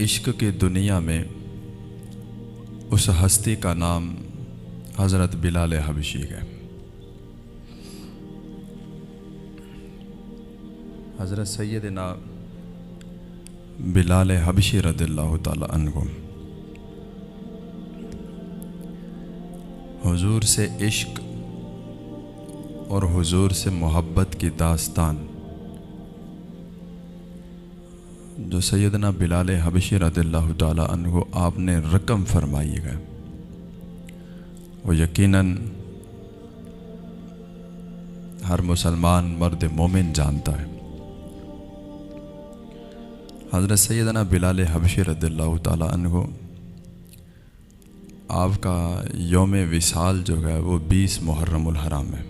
عشق کی دنیا میں اس ہستی کا نام حضرت بلال حبشی ہے۔ حضرت سیدنا بلال حبشی رضی اللہ تعالی عنہ حضور سے عشق اور حضور سے محبت کی داستان جو سیدنا بلال حبشی رضی اللہ تعالی عنہ آپ نے رقم فرمائی ہے، وہ یقیناً ہر مسلمان مرد مومن جانتا ہے۔ حضرت سیدنا بلال حبشی رضی اللہ تعالی عنہ آپ کا یوم وصال جو ہے وہ 20 محرم الحرام ہے،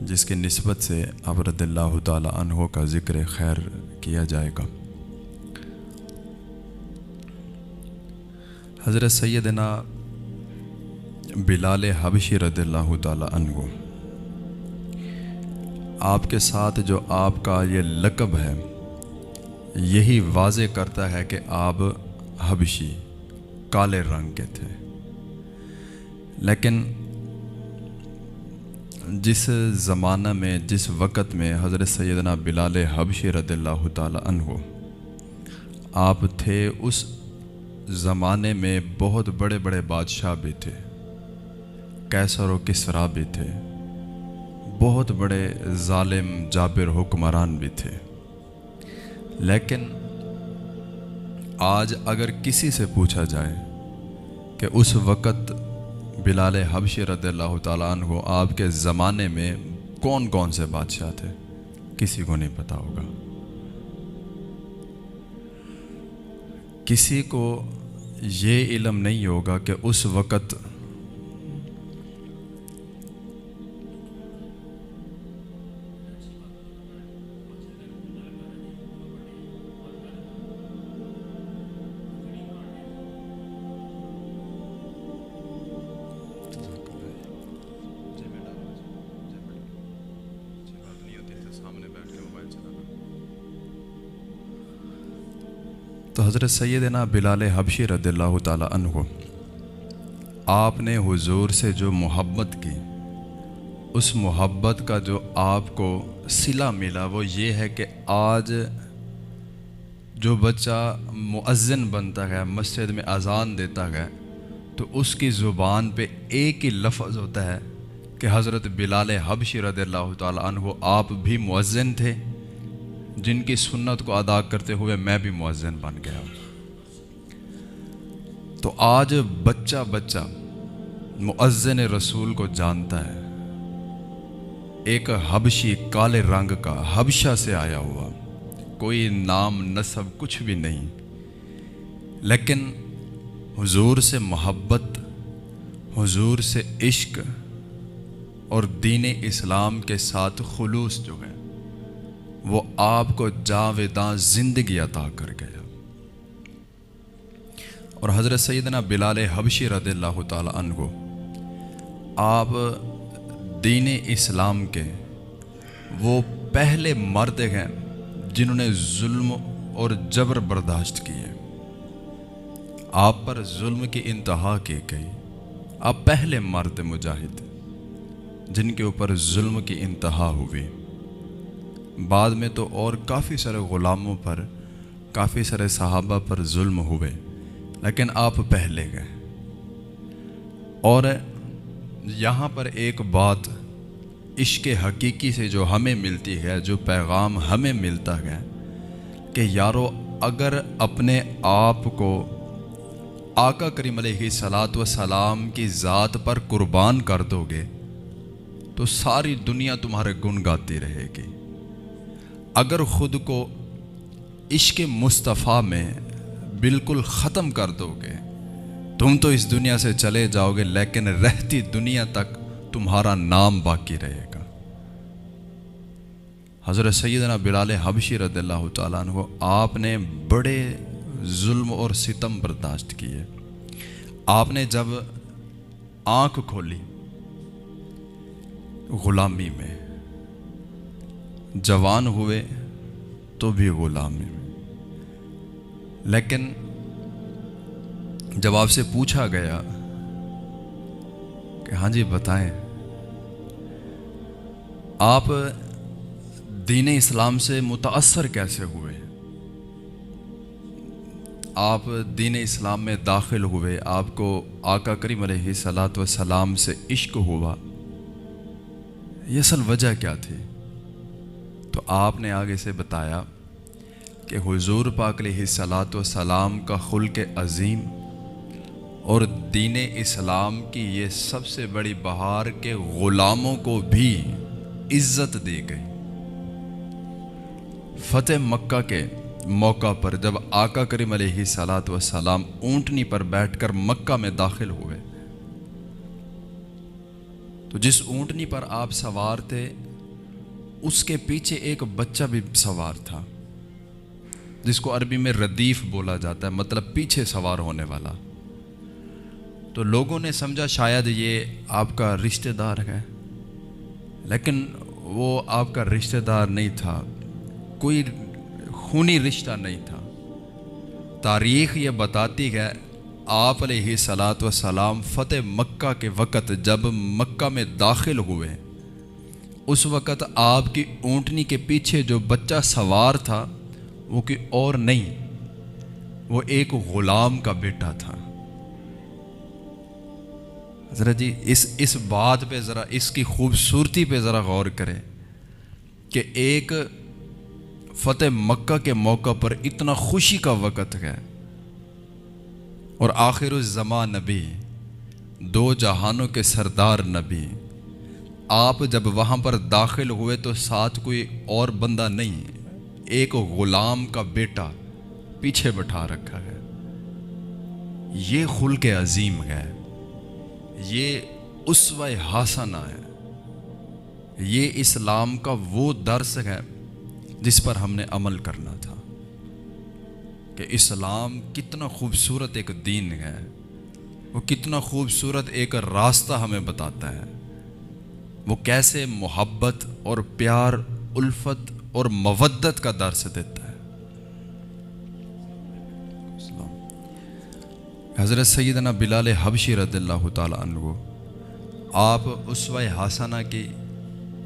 جس کی نسبت سے آپ رضی اللہ تعالی عنہ کا ذکر خیر کیا جائے گا۔ حضرت سیدنا بلال حبشی رضی اللہ تعالی عنہ آپ کے ساتھ جو آپ کا یہ لقب ہے یہی واضح کرتا ہے کہ آپ حبشی کالے رنگ کے تھے، لیکن جس زمانہ میں جس وقت میں حضرت سیدنا بلال حبشی رضی اللہ تعالی عنہ آپ تھے، اس زمانے میں بہت بڑے بڑے بادشاہ بھی تھے، قیصر و کسریٰ بھی تھے، بہت بڑے ظالم جابر حکمران بھی تھے، لیکن آج اگر کسی سے پوچھا جائے کہ اس وقت بلال حبشی رضی اللہ تعالیٰ عنہ آپ کے زمانے میں کون کون سے بادشاہ تھے، کسی کو نہیں پتا ہوگا۔ کسی کو یہ علم نہیں ہوگا کہ اس وقت تو حضرت سیدنا بلال حبشی رضی اللہ تعالی عنہ آپ نے حضور سے جو محبت کی، اس محبت کا جو آپ کو صلہ ملا وہ یہ ہے کہ آج جو بچہ مؤذن بنتا ہے، مسجد میں اذان دیتا ہے، تو اس کی زبان پہ ایک ہی لفظ ہوتا ہے کہ حضرت بلال حبشی رضی اللہ تعالی عنہ آپ بھی مؤذن تھے، جن کی سنت کو ادا کرتے ہوئے میں بھی مؤذن بن گیا۔ تو آج بچہ بچہ مؤذن رسول کو جانتا ہے، ایک حبشی کالے رنگ کا، حبشہ سے آیا ہوا، کوئی نام نسب کچھ بھی نہیں، لیکن حضور سے محبت، حضور سے عشق اور دین اسلام کے ساتھ خلوص جو ہے وہ آپ کو جاویداں زندگی عطا کر گیا۔ اور حضرت سیدنا بلال حبشی رضی اللہ تعالی عنہ آپ دین اسلام کے وہ پہلے مرد ہیں جنہوں نے ظلم اور جبر برداشت کیے، آپ پر ظلم کی انتہا کی گئی، آپ پہلے مرد مجاہد جن کے اوپر ظلم کی انتہا ہوئی۔ بعد میں تو اور کافی سارے غلاموں پر، کافی سارے صحابہ پر ظلم ہوئے، لیکن آپ پہلے گئے۔ اور یہاں پر ایک بات عشق حقیقی سے جو ہمیں ملتی ہے، جو پیغام ہمیں ملتا ہے کہ یارو اگر اپنے آپ کو آقا کریم علیہ الصلاۃ والسلام کی ذات پر قربان کر دو گے تو ساری دنیا تمہارے گن گاتی رہے گی۔ اگر خود کو عشق مصطفیٰ میں بالکل ختم کر دو گے، تم تو اس دنیا سے چلے جاؤ گے، لیکن رہتی دنیا تک تمہارا نام باقی رہے گا۔ حضرت سیدنا بلال حبشی رضی اللہ تعالیٰ عنہ آپ نے بڑے ظلم اور ستم برداشت کیے۔ آپ نے جب آنکھ کھولی غلامی میں، جوان ہوئے تو بھی غلامی میں، لیکن جب آپ سے پوچھا گیا کہ ہاں جی بتائیں آپ دین اسلام سے متاثر کیسے ہوئے، آپ دین اسلام میں داخل ہوئے، آپ کو آقا کریم علیہ الصلاۃ والسلام سے عشق ہوا، یہ اصل وجہ کیا تھی؟ تو آپ نے آگے سے بتایا کہ حضور پاک علیہ الصلاۃ والسلام کا خلق عظیم اور دین اسلام کی یہ سب سے بڑی بہار کے غلاموں کو بھی عزت دی گئی۔ فتح مکہ کے موقع پر جب آقا کریم علیہ الصلاۃ والسلام اونٹنی پر بیٹھ کر مکہ میں داخل ہوئے تو جس اونٹنی پر آپ سوار تھے اس کے پیچھے ایک بچہ بھی سوار تھا، جس کو عربی میں ردیف بولا جاتا ہے، مطلب پیچھے سوار ہونے والا۔ تو لوگوں نے سمجھا شاید یہ آپ کا رشتہ دار ہے، لیکن وہ آپ کا رشتہ دار نہیں تھا، کوئی خونی رشتہ نہیں تھا۔ تاریخ یہ بتاتی ہے آپ علیہ الصلاۃ والسلام فتح مکہ کے وقت جب مکہ میں داخل ہوئے، اس وقت آپ کی اونٹنی کے پیچھے جو بچہ سوار تھا وہ کوئی اور نہیں، وہ ایک غلام کا بیٹا تھا۔ ذرا جی اس بات پہ ذرا، اس کی خوبصورتی پہ ذرا غور کریں کہ ایک فتح مکہ کے موقع پر اتنا خوشی کا وقت ہے اور آخر الزمان نبی، دو جہانوں کے سردار نبی، آپ جب وہاں پر داخل ہوئے تو ساتھ کوئی اور بندہ نہیں، ایک غلام کا بیٹا پیچھے بٹھا رکھا ہے۔ یہ خلق عظیم ہے، یہ اسوہ حسنہ ہے، یہ اسلام کا وہ درس ہے جس پر ہم نے عمل کرنا تھا کہ اسلام کتنا خوبصورت ایک دین ہے، وہ کتنا خوبصورت ایک راستہ ہمیں بتاتا ہے، وہ کیسے محبت اور پیار، الفت اور مودت کا درس دیتا ہے۔ حضرت سیدنا بلال حبشی رضی اللہ تعالی عنہ، آپ اسوہ حسنہ کی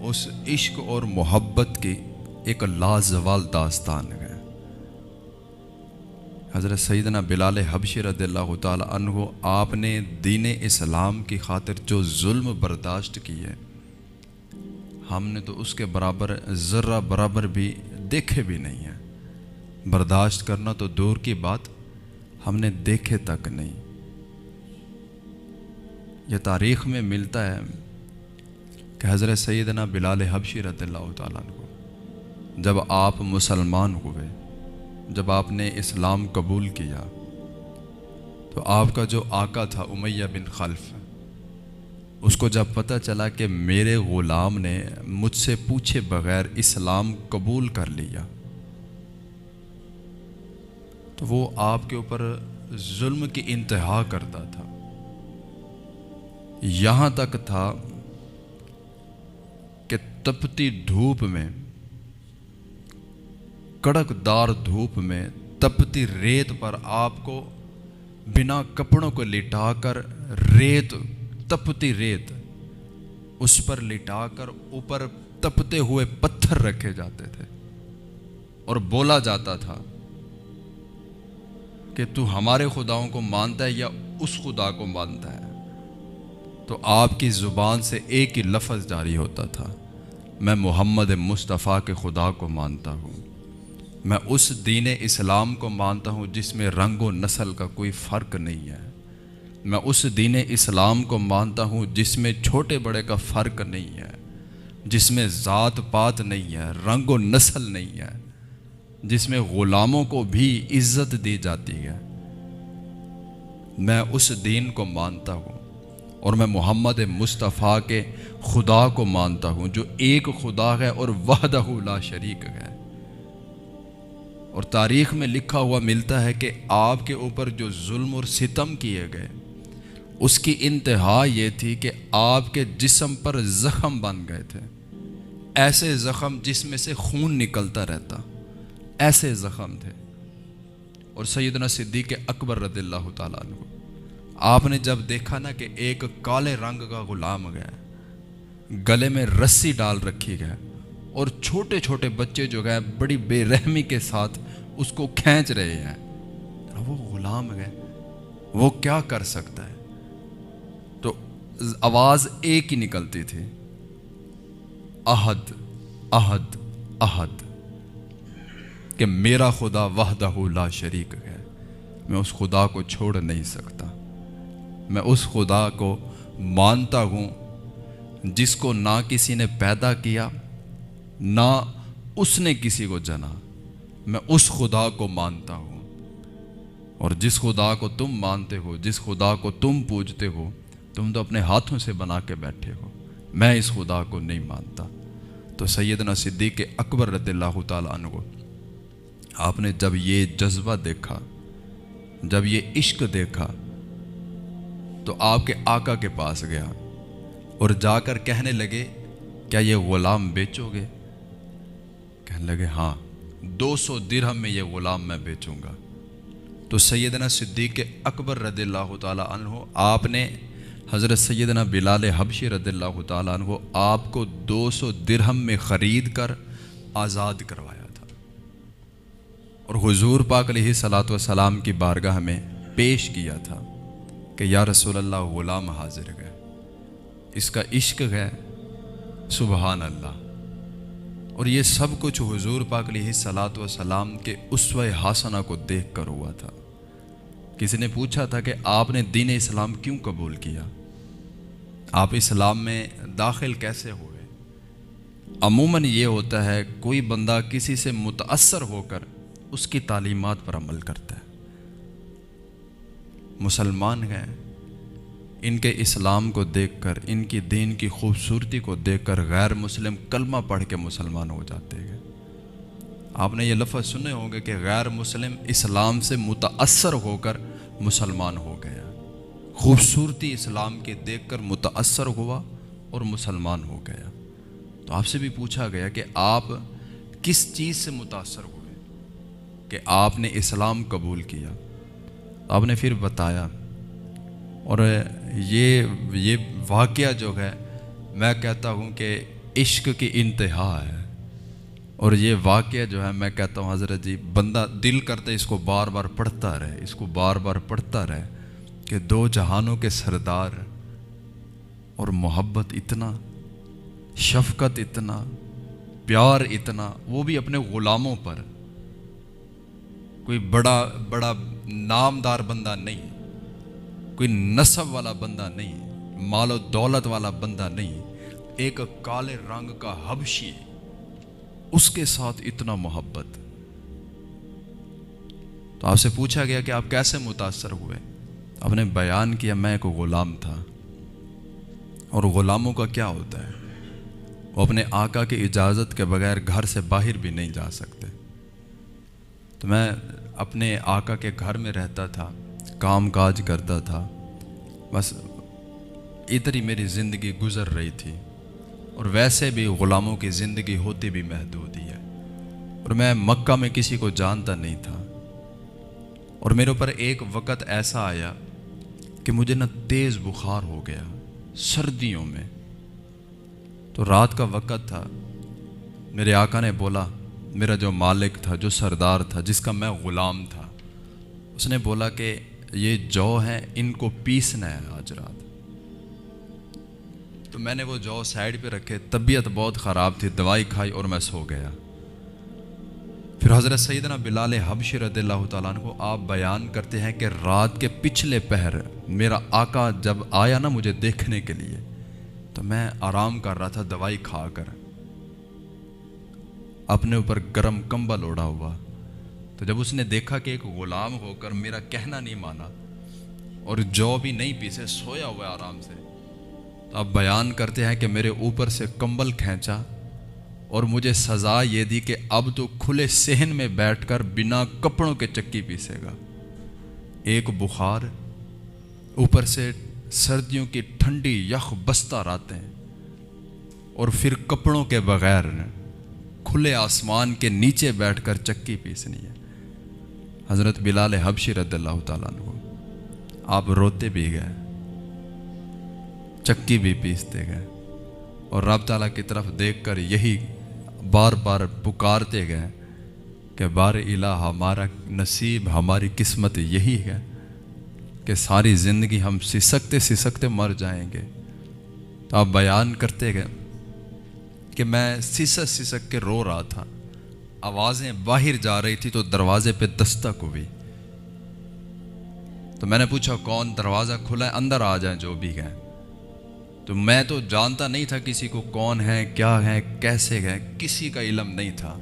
اس عشق اور محبت کی ایک لازوال داستان ہے۔ حضرت سیدنا بلال حبشی رضی اللہ تعالی عنہ، آپ نے دین اسلام کی خاطر جو ظلم برداشت کیے، ہم نے تو اس کے برابر ذرہ برابر بھی دیکھے بھی نہیں ہیں۔ برداشت کرنا تو دور کی بات، ہم نے دیکھے تک نہیں۔ یہ تاریخ میں ملتا ہے کہ حضرت سیدنا بلال حبشی رضی اللہ تعالیٰ عنہ جب آپ مسلمان ہوئے، جب آپ نے اسلام قبول کیا، تو آپ کا جو آقا تھا امیہ بن خلف، اس کو جب پتہ چلا کہ میرے غلام نے مجھ سے پوچھے بغیر اسلام قبول کر لیا، تو وہ آپ کے اوپر ظلم کی انتہا کرتا تھا۔ یہاں تک تھا کہ تپتی دھوپ میں، کڑک دار دھوپ میں، تپتی ریت پر آپ کو بنا کپڑوں کو لٹا کر، ریت، تپتی ریت، اس پر لٹا کر اوپر تپتے ہوئے پتھر رکھے جاتے تھے اور بولا جاتا تھا کہ تو ہمارے خداؤں کو مانتا ہے یا اس خدا کو مانتا ہے؟ تو آپ کی زبان سے ایک ہی لفظ جاری ہوتا تھا، میں محمد مصطفیٰ کے خدا کو مانتا ہوں، میں اس دین اسلام کو مانتا ہوں جس میں رنگ و نسل کا کوئی فرق نہیں ہے، میں اس دین اسلام کو مانتا ہوں جس میں چھوٹے بڑے کا فرق نہیں ہے، جس میں ذات پات نہیں ہے، رنگ و نسل نہیں ہے، جس میں غلاموں کو بھی عزت دی جاتی ہے۔ میں اس دین کو مانتا ہوں اور میں محمد مصطفیٰ کے خدا کو مانتا ہوں جو ایک خدا ہے اور وحدہ لا شریک ہے۔ اور تاریخ میں لکھا ہوا ملتا ہے کہ آپ کے اوپر جو ظلم اور ستم کیے گئے، اس کی انتہا یہ تھی کہ آپ کے جسم پر زخم بن گئے تھے، ایسے زخم جس میں سے خون نکلتا رہتا، ایسے زخم تھے۔ اور سیدنا صدیق اکبر رضی اللہ تعالیٰ عنہ کو آپ نے جب دیکھا نا کہ ایک کالے رنگ کا غلام گیا، گلے میں رسی ڈال رکھی گیا، اور چھوٹے چھوٹے بچے جو گئے بڑی بے رحمی کے ساتھ اس کو کھینچ رہے ہیں، وہ غلام گئے، وہ کیا کر سکتا ہے؟ تو آواز ایک ہی نکلتی تھی، احد احد احد، کہ میرا خدا وحدہ لا شریک ہے، میں اس خدا کو چھوڑ نہیں سکتا، میں اس خدا کو مانتا ہوں جس کو نہ کسی نے پیدا کیا نہ اس نے کسی کو جنا، میں اس خدا کو مانتا ہوں، اور جس خدا کو تم مانتے ہو، جس خدا کو تم پوجتے ہو، تم تو اپنے ہاتھوں سے بنا کے بیٹھے ہو، میں اس خدا کو نہیں مانتا۔ تو سیدنا صدیق اکبر رضی اللہ تعالیٰ عنہ کو آپ نے جب یہ جذبہ دیکھا، جب یہ عشق دیکھا، تو آپ کے آقا کے پاس گیا اور جا کر کہنے لگے کیا یہ غلام بیچو گے؟ کہنے لگے ہاں، 200 درہم میں یہ غلام میں بیچوں گا۔ تو سیدنا صدیق اکبر رضی اللہ تعالیٰ عنہ آپ نے حضرت سیدنا بلال حبشی رضی اللہ تعالیٰ عنہ آپ کو 200 درہم میں خرید کر آزاد کروایا تھا، اور حضور پاک علیہ الصلوۃ والسلام کی بارگاہ میں پیش کیا تھا کہ یا رسول اللہ غلام حاضر ہے، اس کا عشق ہے، سبحان اللہ۔ اور یہ سب کچھ حضور پاک علیہ الصلوۃ والسلام کے اسوہ حسنہ کو دیکھ کر ہوا تھا۔ کسی نے پوچھا تھا کہ آپ نے دین اسلام کیوں قبول کیا، آپ اسلام میں داخل کیسے ہوئے؟ عموماً یہ ہوتا ہے کوئی بندہ کسی سے متاثر ہو کر اس کی تعلیمات پر عمل کرتا ہے۔ مسلمان ہیں، ان کے اسلام کو دیکھ کر، ان کی دین کی خوبصورتی کو دیکھ کر غیر مسلم کلمہ پڑھ کے مسلمان ہو جاتے ہیں۔ آپ نے یہ لفظ سنے ہوں گے کہ غیر مسلم اسلام سے متاثر ہو کر مسلمان ہو گیا، خوبصورتی اسلام کے دیکھ کر متاثر ہوا اور مسلمان ہو گیا۔ تو آپ سے بھی پوچھا گیا کہ آپ کس چیز سے متاثر ہوئے کہ آپ نے اسلام قبول کیا؟ آپ نے پھر بتایا، اور یہ واقعہ جو ہے میں کہتا ہوں کہ عشق کی انتہا ہے، اور یہ واقعہ جو ہے میں کہتا ہوں حضرت جی بندہ دل کرتا ہے اس کو بار بار پڑھتا رہے، اس کو بار بار پڑھتا رہے، کہ دو جہانوں کے سردار، اور محبت اتنا، شفقت اتنا، پیار اتنا، وہ بھی اپنے غلاموں پر، کوئی بڑا نامدار بندہ نہیں، کوئی نسب والا بندہ نہیں، مال و دولت والا بندہ نہیں، ایک کالے رنگ کا حبشی، اس کے ساتھ اتنا محبت۔ تو آپ سے پوچھا گیا کہ آپ کیسے متاثر ہوئے؟ آپ نے بیان کیا میں ایک غلام تھا، اور غلاموں کا کیا ہوتا ہے، وہ اپنے آقا کی اجازت کے بغیر گھر سے باہر بھی نہیں جا سکتے۔ تو میں اپنے آقا کے گھر میں رہتا تھا، کام کاج کرتا تھا، بس ادھر ہی میری زندگی گزر رہی تھی، اور ویسے بھی غلاموں کی زندگی ہوتی بھی محدود ہی ہے، اور میں مکہ میں کسی کو جانتا نہیں تھا، اور میرے اوپر ایک وقت ایسا آیا کہ مجھے نہ تیز بخار ہو گیا سردیوں میں۔ تو رات کا وقت تھا، میرے آقا نے بولا، میرا جو مالک تھا، جو سردار تھا، جس کا میں غلام تھا، اس نے بولا کہ یہ جو ہیں ان کو پیسنا ہے آج رات۔ تو میں نے وہ جو سائیڈ پہ رکھے، طبیعت بہت خراب تھی، دوائی کھائی اور میں سو گیا۔ پھر حضرت سیدنا بلال حبشی رضی اللہ تعالیٰ عنہ کو آپ بیان کرتے ہیں کہ رات کے پچھلے پہر میرا آقا جب آیا نا مجھے دیکھنے کے لیے، تو میں آرام کر رہا تھا دوائی کھا کر، اپنے اوپر گرم کمبل اوڑھا ہوا۔ تو جب اس نے دیکھا کہ ایک غلام ہو کر میرا کہنا نہیں مانا اور جو بھی نہیں پیسے، سویا ہوا ہے آرام سے، تو آپ بیان کرتے ہیں کہ میرے اوپر سے کمبل کھینچا اور مجھے سزا یہ دی کہ اب تو کھلے صحن میں بیٹھ کر بنا کپڑوں کے چکی پیسے گا۔ ایک بخار، اوپر سے سردیوں کی ٹھنڈی یخ بستہ راتیں، اور پھر کپڑوں کے بغیر کھلے آسمان کے نیچے بیٹھ کر چکی پیسنی ہے۔ حضرت بلال حبشی رضی اللہ تعالیٰ عنہ آپ روتے بھی گئے، چکی بھی پیستے گئے، اور رب تعالیٰ کی طرف دیکھ کر یہی بار بار پکارتے گئے کہ بار الہ ہمارا نصیب، ہماری قسمت یہی ہے کہ ساری زندگی ہم سسکتے سسکتے مر جائیں گے۔ تو آپ بیان کرتے گئے کہ میں سسک سسک کے رو رہا تھا، آوازیں باہر جا رہی تھی تو دروازے پہ دستک ہوئی، تو میں نے پوچھا کون؟ دروازہ کھلا ہے، اندر آ جائیں جو بھی گئے۔ تو میں تو جانتا نہیں تھا کسی کو کون ہے، کیا ہے، کیسے گئے، کسی کا علم نہیں تھا،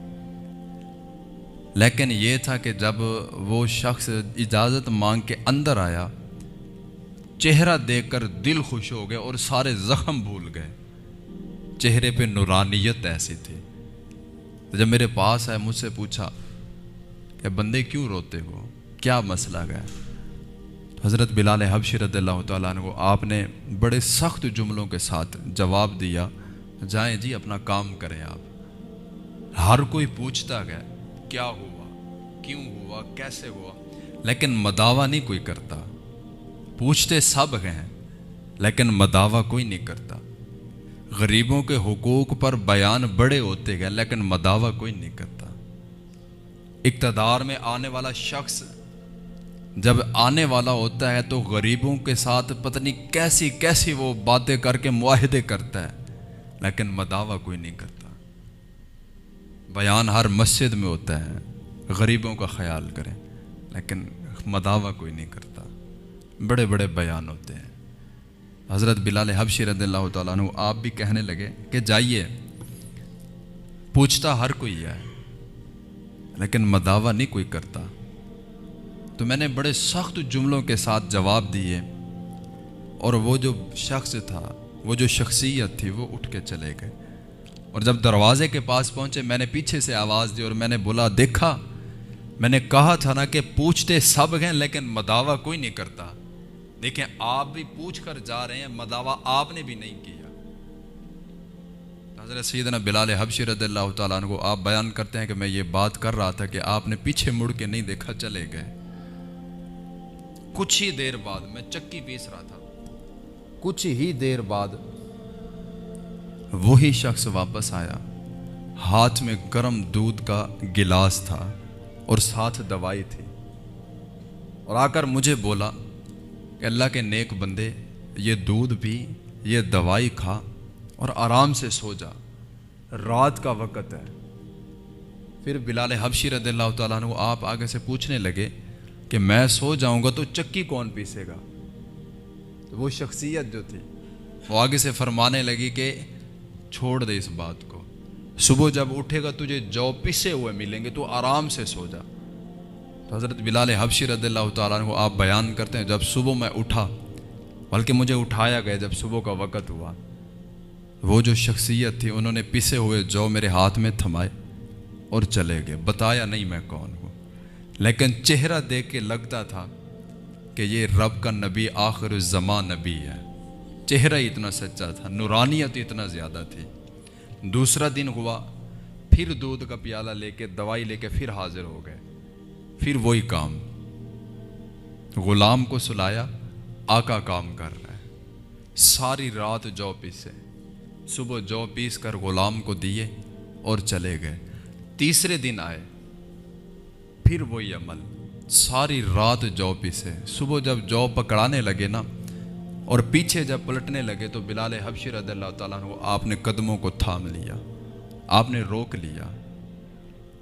لیکن یہ تھا کہ جب وہ شخص اجازت مانگ کے اندر آیا، چہرہ دیکھ کر دل خوش ہو گئے اور سارے زخم بھول گئے، چہرے پہ نورانیت ایسی تھی۔ تو جب میرے پاس آئے مجھ سے پوچھا کہ بندے کیوں روتے ہو، کیا مسئلہ گیا؟ حضرت بلال حبشی رضی اللہ تعالیٰ عنہ کو آپ نے بڑے سخت جملوں کے ساتھ جواب دیا، جائیں جی اپنا کام کریں آپ۔ ہر کوئی پوچھتا گیا کیا ہوا، کیوں ہوا، کیسے ہوا، لیکن مداوا نہیں کوئی کرتا۔ پوچھتے سب ہیں لیکن مداوا کوئی نہیں کرتا۔ غریبوں کے حقوق پر بیان بڑے ہوتے گئے لیکن مداوا کوئی نہیں کرتا۔ اقتدار میں آنے والا شخص جب آنے والا ہوتا ہے تو غریبوں کے ساتھ پتہ نہیں کیسی کیسی وہ باتیں کر کے معاہدے کرتا ہے، لیکن مداوا کوئی نہیں کرتا۔ بیان ہر مسجد میں ہوتا ہے غریبوں کا خیال کریں، لیکن مداوا کوئی نہیں کرتا۔ بڑے بڑے بیان ہوتے ہیں۔ حضرت بلال حبشی رضی اللہ تعالیٰ عنہ آپ بھی کہنے لگے کہ جائیے، پوچھتا ہر کوئی ہے لیکن مداوا نہیں کوئی کرتا۔ تو میں نے بڑے سخت جملوں کے ساتھ جواب دیے، اور وہ جو شخص تھا، وہ جو شخصیت تھی، وہ اٹھ کے چلے گئے۔ اور جب دروازے کے پاس پہنچے میں نے پیچھے سے آواز دی اور میں نے بولا دیکھا، میں نے کہا تھا نا کہ پوچھتے سب ہیں لیکن مداوا کوئی نہیں کرتا۔ دیکھیں آپ بھی پوچھ کر جا رہے ہیں، مداوا آپ نے بھی نہیں کیا۔ حضرت سیدنا بلال حبشی رضی اللہ تعالیٰ عنہ کو آپ بیان کرتے ہیں کہ میں یہ بات کر رہا تھا کہ آپ نے پیچھے مڑ کے نہیں دیکھا، چلے گئے۔ کچھ ہی دیر بعد میں چکی پیس رہا تھا، کچھ ہی دیر بعد وہی شخص واپس آیا، ہاتھ میں گرم دودھ کا گلاس تھا اور ساتھ دوائی تھی، اور آ کر مجھے بولا کہ اللہ کے نیک بندے، یہ دودھ پی، یہ دوائی کھا اور آرام سے سو جا، رات کا وقت ہے۔ پھر بلال حبشی رضی اللہ تعالیٰ عنہ آپ آگے سے پوچھنے لگے کہ میں سو جاؤں گا تو چکی کون پیسے گا؟ تو وہ شخصیت جو تھی وہ آگے سے فرمانے لگی کہ چھوڑ دے اس بات کو، صبح جب اٹھے گا تجھے جو پسے ہوئے ملیں گے، تو آرام سے سو جا۔ تو حضرت بلال حبشی رضی اللہ تعالیٰ عنہ آپ بیان کرتے ہیں جب صبح میں اٹھا، بلکہ مجھے اٹھایا گیا جب صبح کا وقت ہوا، وہ جو شخصیت تھی انہوں نے پسے ہوئے جو میرے ہاتھ میں تھمائے اور چلے گئے۔ بتایا نہیں میں کون ہوں، لیکن چہرہ دیکھ کے لگتا تھا کہ یہ رب کا نبی، آخر الزمان نبی ہے۔ چہرہ اتنا سچا تھا، نورانیت اتنا زیادہ تھی۔ دوسرا دن ہوا، پھر دودھ کا پیالہ لے کے، دوائی لے کے پھر حاضر ہو گئے، پھر وہی کام، غلام کو سلایا، آقا کام کر رہا ہے، ساری رات جو پیسے، صبح جو پیس کر غلام کو دیے اور چلے گئے۔ تیسرے دن آئے، پھر وہی عمل، ساری رات جو پیسے، صبح جب جو پکڑانے لگے نا اور پیچھے جب پلٹنے لگے تو بلال حبشی رضی اللہ تعالیٰ عنہ آپ نے قدموں کو تھام لیا، آپ نے روک لیا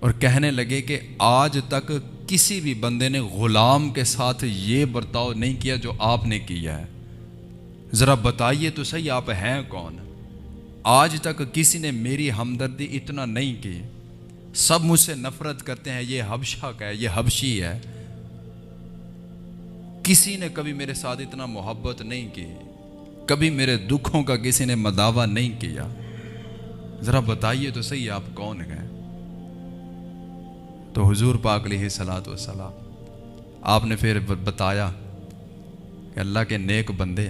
اور کہنے لگے کہ آج تک کسی بھی بندے نے غلام کے ساتھ یہ برتاؤ نہیں کیا جو آپ نے کیا ہے، ذرا بتائیے تو صحیح آپ ہیں کون؟ آج تک کسی نے میری ہمدردی اتنا نہیں کی، سب مجھ سے نفرت کرتے ہیں، یہ حبشہ کا ہے، یہ حبشی ہے، کسی نے کبھی میرے ساتھ اتنا محبت نہیں کی، کبھی میرے دکھوں کا کسی نے مداوا نہیں کیا، ذرا بتائیے تو صحیح آپ کون ہیں؟ تو حضور پاک علیہ الصلوۃ والسلام آپ نے پھر بتایا کہ اللہ کے نیک بندے،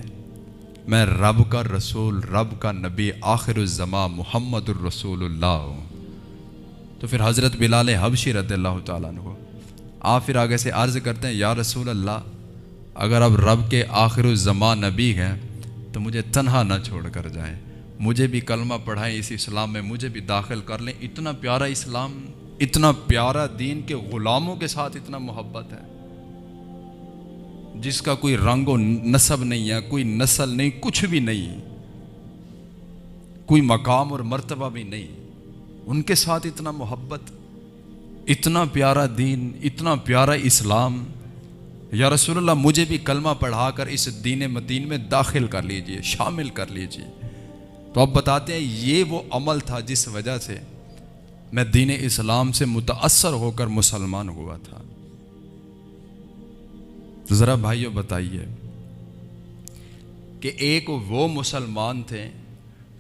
میں رب کا رسول، رب کا نبی، آخر الزمان محمد الرسول اللہ ہوں۔ تو پھر حضرت بلال حبشی رضی اللہ تعالیٰ عنہ آپ پھر آگے سے عرض کرتے ہیں یا رسول اللہ اگر اب رب کے آخر الزمان نبی ہیں تو مجھے تنہا نہ چھوڑ کر جائیں، مجھے بھی کلمہ پڑھائیں اس اسلام میں، مجھے بھی داخل کر لیں۔ اتنا پیارا اسلام، اتنا پیارا دین کے غلاموں کے ساتھ اتنا محبت ہے، جس کا کوئی رنگ و نسب نہیں ہے، کوئی نسل نہیں، کچھ بھی نہیں، کوئی مقام اور مرتبہ بھی نہیں، ان کے ساتھ اتنا محبت، اتنا پیارا دین، اتنا پیارا اسلام۔ یا رسول اللہ مجھے بھی کلمہ پڑھا کر اس دین متین میں داخل کر لیجئے، شامل کر لیجئے۔ تو اب بتاتے ہیں یہ وہ عمل تھا جس وجہ سے میں دین اسلام سے متاثر ہو کر مسلمان ہوا تھا۔ تو ذرا بھائیو بتائیے کہ ایک وہ مسلمان تھے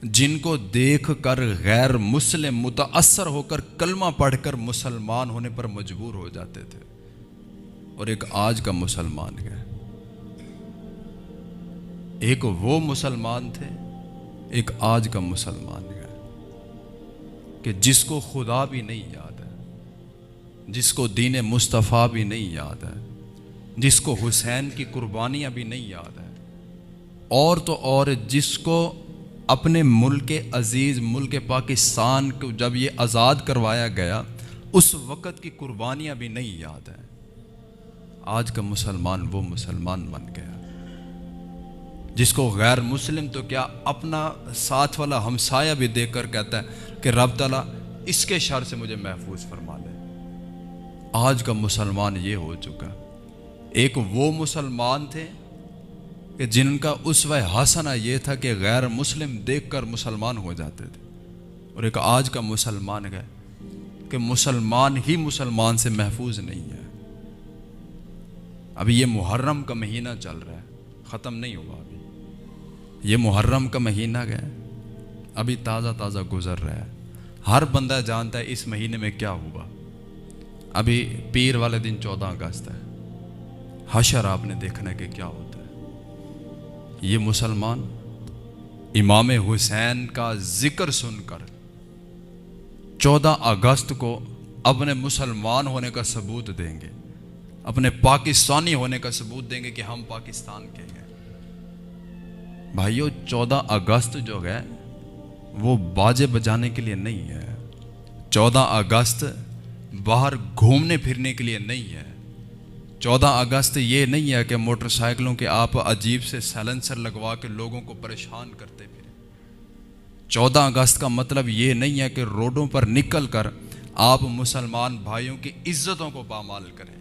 جن کو دیکھ کر غیر مسلم متاثر ہو کر کلمہ پڑھ کر مسلمان ہونے پر مجبور ہو جاتے تھے، اور ایک آج کا مسلمان ہے۔ ایک وہ مسلمان تھے، ایک آج کا مسلمان ہے کہ جس کو خدا بھی نہیں یاد ہے، جس کو دین مصطفیٰ بھی نہیں یاد ہے، جس کو حسین کی قربانیاں بھی نہیں یاد ہے، اور تو اور جس کو اپنے ملک عزیز ملک پاکستان کو جب یہ آزاد کروایا گیا اس وقت کی قربانیاں بھی نہیں یاد ہیں۔ آج کا مسلمان وہ مسلمان بن گیا جس کو غیر مسلم تو کیا اپنا ساتھ والا ہمسایہ بھی دیکھ کر کہتا ہے کہ رب تعالیٰ اس کے شر سے مجھے محفوظ فرما لے۔ آج کا مسلمان یہ ہو چکا۔ ایک وہ مسلمان تھے کہ جن کا اسوہ حسنہ یہ تھا کہ غیر مسلم دیکھ کر مسلمان ہو جاتے تھے، اور ایک آج کا مسلمان ہے کہ مسلمان ہی مسلمان سے محفوظ نہیں ہے۔ ابھی یہ محرم کا مہینہ چل رہا ہے، ختم نہیں ہوا ابھی، یہ محرم کا مہینہ گیا ابھی تازہ تازہ گزر رہا ہے۔ ہر بندہ جانتا ہے اس مہینے میں کیا ہوا۔ ابھی پیر والے دن 14 اگست ہے، حشر آپ نے دیکھنا کہ کیا ہوتا ہے۔ یہ مسلمان امام حسین کا ذکر سن کر 14 اگست کو اپنے مسلمان ہونے کا ثبوت دیں گے، اپنے پاکستانی ہونے کا ثبوت دیں گے کہ ہم پاکستان کے ہیں۔ بھائیو 14 اگست جو ہے وہ باجے بجانے کے لیے نہیں ہے، 14 اگست باہر گھومنے پھرنے کے لیے نہیں ہے، 14 اگست یہ نہیں ہے کہ موٹر سائیکلوں کے آپ عجیب سے سائلنسر لگوا کے لوگوں کو پریشان کرتے پھریں۔ 14 اگست کا مطلب یہ نہیں ہے کہ روڈوں پر نکل کر آپ مسلمان بھائیوں کی عزتوں کو پامال کریں۔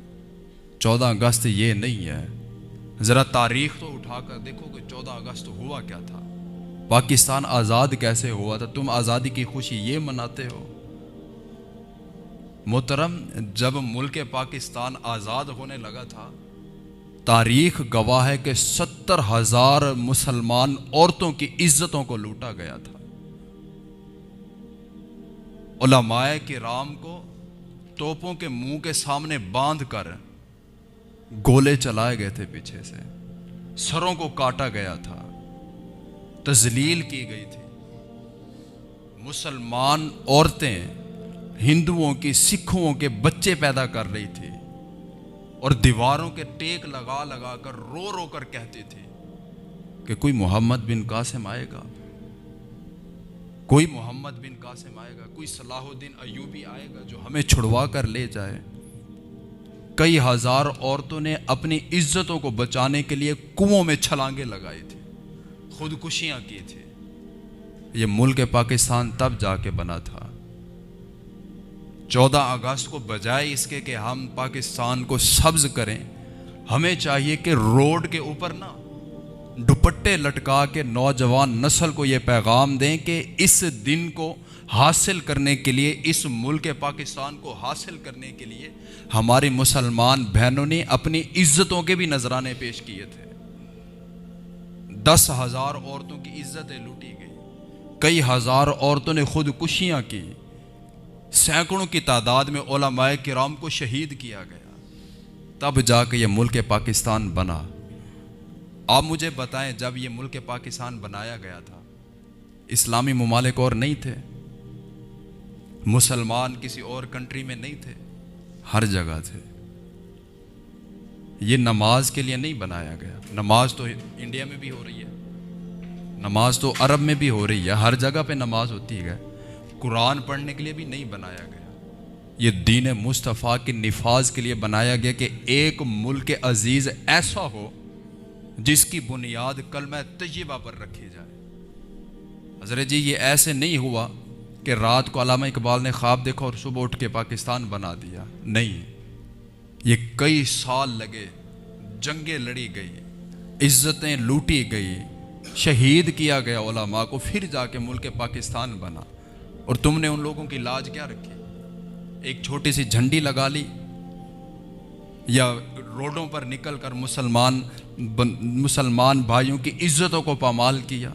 14 اگست یہ نہیں ہے۔ ذرا تاریخ تو اٹھا کر دیکھو کہ 14 اگست ہوا کیا تھا، پاکستان آزاد کیسے ہوا تھا۔ تم آزادی کی خوشی یہ مناتے ہو؟ محترم، جب ملک پاکستان آزاد ہونے لگا تھا، تاریخ گواہ ہے کہ 70,000 مسلمان عورتوں کی عزتوں کو لوٹا گیا تھا۔ علماء کرام کو توپوں کے منہ کے سامنے باندھ کر گولے چلائے گئے تھے، پیچھے سے سروں کو کاٹا گیا تھا، تذلیل کی گئی تھی۔ مسلمان عورتیں ہندوؤں کی، سکھوں کے بچے پیدا کر رہی تھی، اور دیواروں کے ٹیک لگا لگا کر رو رو کر کہتی تھی کہ کوئی محمد بن قاسم آئے گا، کوئی محمد بن قاسم آئے گا، کوئی صلاح الدین ایوبی آئے گا جو ہمیں چھڑوا کر لے جائے۔ کئی ہزار عورتوں نے اپنی عزتوں کو بچانے کے لیے کنووں میں چھلانگیں لگائی تھی، خودکشیاں کی تھی۔ یہ ملک پاکستان تب جا کے بنا تھا۔ 14 اگست کو بجائے اس کے کہ ہم پاکستان کو سبز کریں، ہمیں چاہیے کہ روڈ کے اوپر نا دوپٹے لٹکا کے نوجوان نسل کو یہ پیغام دیں کہ اس دن کو حاصل کرنے کے لیے، اس ملک پاکستان کو حاصل کرنے کے لیے ہماری مسلمان بہنوں نے اپنی عزتوں کے بھی نذرانے پیش کیے تھے۔ 10,000 عورتوں کی عزتیں لوٹی گئی، کئی ہزار عورتوں نے خودکشیاں کی، سینکڑوں کی تعداد میں علماء کرام کو شہید کیا گیا، تب جا کے یہ ملک پاکستان بنا۔ آپ مجھے بتائیں، جب یہ ملک پاکستان بنایا گیا تھا، اسلامی ممالک اور نہیں تھے، مسلمان کسی اور کنٹری میں نہیں تھے، ہر جگہ تھے۔ یہ نماز کے لیے نہیں بنایا گیا. نماز تو انڈیا میں بھی ہو رہی ہے, نماز تو عرب میں بھی ہو رہی ہے, ہر جگہ پہ نماز ہوتی ہے. قرآن پڑھنے کے لیے بھی نہیں بنایا گیا. یہ دین مصطفیٰ کے نفاذ کے لیے بنایا گیا کہ ایک ملک عزیز ایسا ہو جس کی بنیاد کلمہ طیبہ پر رکھی جائے. حضرت جی یہ ایسے نہیں ہوا کہ رات کو علامہ اقبال نے خواب دیکھا اور صبح اٹھ کے پاکستان بنا دیا. نہیں, یہ کئی سال لگے, جنگیں لڑی گئی, عزتیں لوٹی گئی, شہید کیا گیا علماء کو, پھر جا کے ملک پاکستان بنا. اور تم نے ان لوگوں کی لاج کیا رکھی؟ ایک چھوٹی سی جھنڈی لگا لی, یا روڈوں پر نکل کر مسلمان بھائیوں کی عزتوں کو پامال کیا,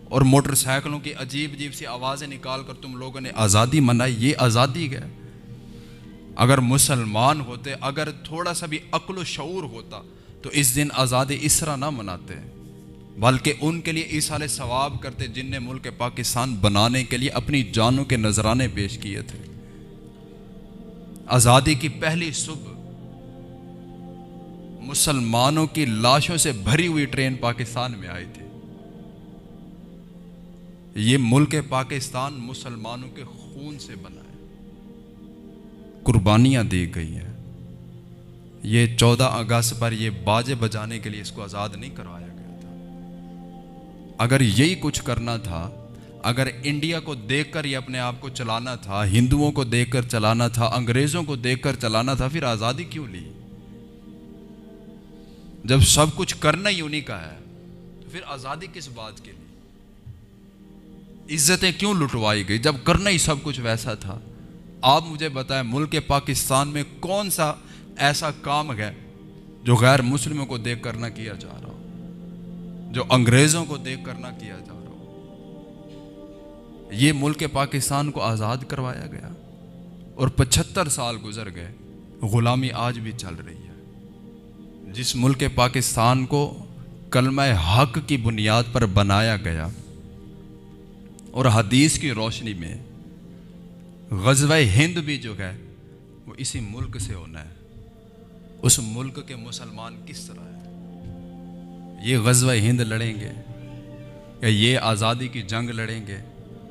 اور موٹر سائیکلوں کی عجیب عجیب سی آوازیں نکال کر تم لوگوں نے آزادی منائی. یہ آزادی ہے؟ اگر مسلمان ہوتے, اگر تھوڑا سا بھی عقل و شعور ہوتا تو اس دن آزادی اس طرح نہ مناتے, بلکہ ان کے لیے ایصال ثواب کرتے جن نے ملک پاکستان بنانے کے لیے اپنی جانوں کے نذرانے پیش کیے تھے. آزادی کی پہلی صبح مسلمانوں کی لاشوں سے بھری ہوئی ٹرین پاکستان میں آئی تھی. یہ ملک پاکستان مسلمانوں کے خون سے بنا ہے, قربانیاں دی گئی ہیں. یہ 14 اگست پر یہ باجے بجانے کے لیے اس کو آزاد نہیں کروایا گیا تھا. اگر یہی کچھ کرنا تھا, اگر انڈیا کو دیکھ کر یہ اپنے آپ کو چلانا تھا, ہندوؤں کو دیکھ کر چلانا تھا, انگریزوں کو دیکھ کر چلانا تھا, پھر آزادی کیوں لی؟ جب سب کچھ کرنا ہی انہی کا ہے تو پھر آزادی کس بات کے لیے؟ عزتیں کیوں لٹوائی گئی جب کرنا ہی سب کچھ ویسا تھا؟ آپ مجھے بتائیں ملک پاکستان میں کون سا ایسا کام ہے جو غیر مسلموں کو دیکھ کر نہ کیا جا رہا ہو, جو انگریزوں کو دیکھ کر نہ کیا جا رہا ہو؟ یہ ملک پاکستان کو آزاد کروایا گیا اور 75 سال گزر گئے, غلامی آج بھی چل رہی ہے. جس ملک پاکستان کو کلمہ حق کی بنیاد پر بنایا گیا اور حدیث کی روشنی میں غزوہ ہند بھی جو ہے وہ اسی ملک سے ہونا ہے. اس ملک کے مسلمان کس طرح ہیں؟ یہ غزوہ ہند لڑیں گے یا یہ آزادی کی جنگ لڑیں گے؟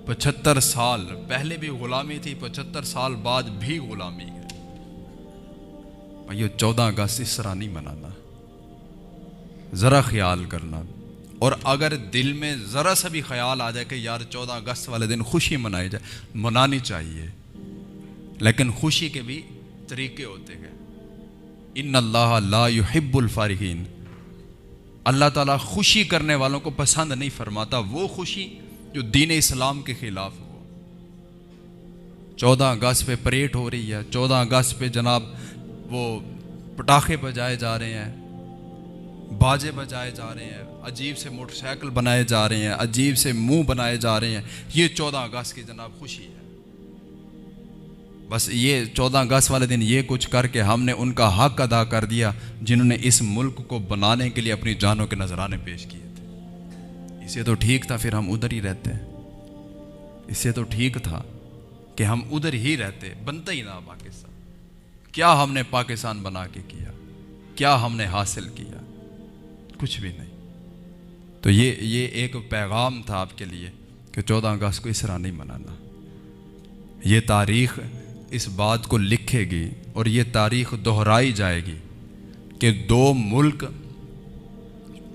75 سال پہلے بھی غلامی تھی, 75 سال بعد بھی غلامی ہے. یہ 14 اگست اس طرح نہیں منانا, ذرا خیال کرنا. اور اگر دل میں ذرا سا بھی خیال آ جائے کہ یار 14 اگست والے دن خوشی منائی جائے, منانی چاہیے, لیکن خوشی کے بھی طریقے ہوتے ہیں. ان اللہ لا يحب الفارحین, اللہ تعالیٰ خوشی کرنے والوں کو پسند نہیں فرماتا, وہ خوشی جو دین اسلام کے خلاف ہو. 14 اگست پہ پریڈ ہو رہی ہے, 14 اگست پہ جناب وہ پٹاخے بجائے جا رہے ہیں, باجے بجائے جا رہے ہیں, عجیب سے موٹر سائیکل بنائے جا رہے ہیں, عجیب سے منہ بنائے جا رہے ہیں. یہ 14 اگست کی جناب خوشی ہے. بس یہ 14 اگست والے دن یہ کچھ کر کے ہم نے ان کا حق ادا کر دیا جنہوں نے اس ملک کو بنانے کے لیے اپنی جانوں کے نذرانے پیش کیے تھے. اسے تو ٹھیک تھا پھر ہم ادھر ہی رہتے, اسے تو ٹھیک تھا کہ ہم ادھر ہی رہتے, بنتا ہی نہ پاکستان. کیا ہم نے پاکستان بنا کے کیا؟ کیا ہم نے حاصل کیا؟ کچھ بھی نہیں. تو یہ ایک پیغام تھا آپ کے لیے کہ 14 اگست کو اس طرح نہیں منانا. یہ تاریخ اس بات کو لکھے گی اور یہ تاریخ دہرائی جائے گی کہ 2 ملک,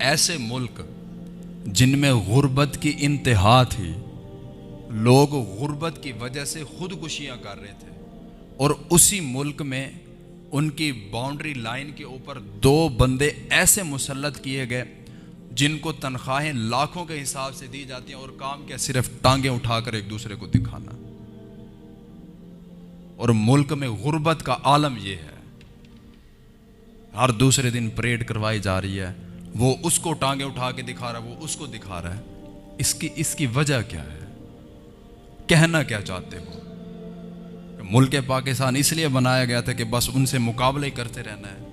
ایسے ملک جن میں غربت کی انتہا تھی, لوگ غربت کی وجہ سے خودکشیاں کر رہے تھے, اور اسی ملک میں ان کی باؤنڈری لائن کے اوپر 2 بندے ایسے مسلط کیے گئے جن کو تنخواہیں لاکھوں کے حساب سے دی جاتی ہیں, اور کام کیا صرف ٹانگیں اٹھا کر ایک دوسرے کو دکھانا. اور ملک میں غربت کا عالم یہ ہے, ہر دوسرے دن پریڈ کروائی جا رہی ہے, وہ اس کو ٹانگیں اٹھا کے دکھا رہا ہے, وہ اس کو دکھا رہا ہے. اس کی وجہ کیا ہے؟ کہنا کیا چاہتے ہو؟ ملک پاکستان اس لیے بنایا گیا تھا کہ بس ان سے مقابلہ ہی کرتے رہنا ہے.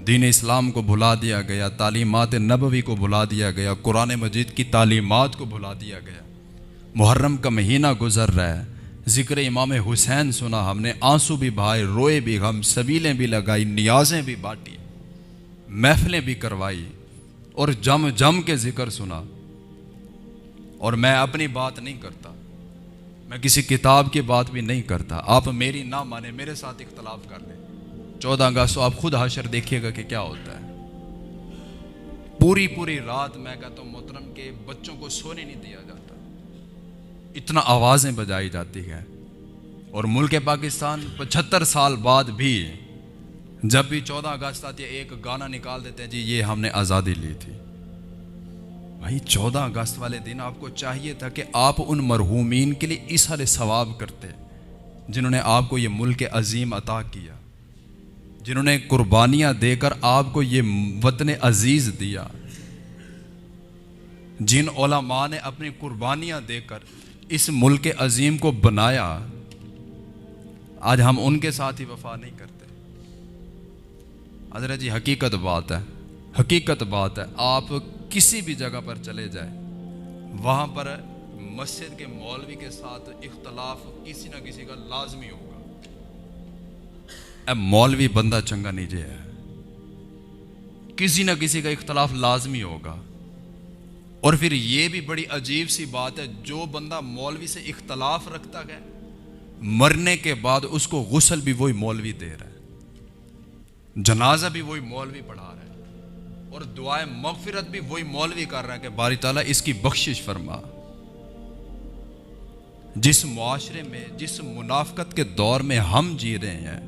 دین اسلام کو بھلا دیا گیا, تعلیمات نبوی کو بھلا دیا گیا, قرآن مجید کی تعلیمات کو بھلا دیا گیا. محرم کا مہینہ گزر رہا ہے, ذکر امام حسین سنا ہم نے، آنسو بھی بہائے، روئے بھی ہم، سبیلیں بھی لگائی، نیازیں بھی بانٹی، محفلیں بھی کروائی، اور جم جم کے ذکر سنا۔ اور میں اپنی بات نہیں کرتا، میں کسی کتاب کی بات بھی نہیں کرتا، آپ میری نہ مانیں، میرے ساتھ اختلاف کر لیں، 14 اگست کو آپ خود حشر دیکھیے گا کہ کیا ہوتا ہے۔ پوری رات میں کہتا ہوں محترم کے بچوں کو سونے نہیں دیا جاتا، اتنا آوازیں بجائی جاتی ہے۔ اور ملک پاکستان 75 سال بعد بھی جب بھی 14 اگست آتی ہے ایک گانا نکال دیتے ہیں، جی یہ ہم نے آزادی لی تھی۔ بھائی 14 اگست والے دن آپ کو چاہیے تھا کہ آپ ان مرحومین کے لیے ایصال ثواب کرتے جنہوں نے آپ کو یہ ملک عظیم عطا کیا، جنہوں نے قربانیاں دے کر آپ کو یہ وطن عزیز دیا، جن علماء نے اپنی قربانیاں دے کر اس ملک عظیم کو بنایا، آج ہم ان کے ساتھ ہی وفا نہیں کرتے۔ حضرت جی حقیقت بات ہے، آپ کسی بھی جگہ پر چلے جائیں، وہاں پر مسجد کے مولوی کے ساتھ اختلاف کسی نہ کسی کا لازمی ہوگا۔ مولوی بندہ چنگا نہیں جے ہے، کسی نہ کسی کا اختلاف لازمی ہوگا۔ اور پھر یہ بھی بڑی عجیب سی بات ہے، جو بندہ مولوی سے اختلاف رکھتا ہے مرنے کے بعد اس کو غسل بھی وہی مولوی دے رہا ہے، جنازہ بھی وہی مولوی پڑھا رہا ہے، اور دعائے مغفرت بھی وہی مولوی کر رہا ہے کہ باری تعالیٰ اس کی بخشش فرما۔ جس معاشرے میں، جس منافقت کے دور میں ہم جی رہے ہیں،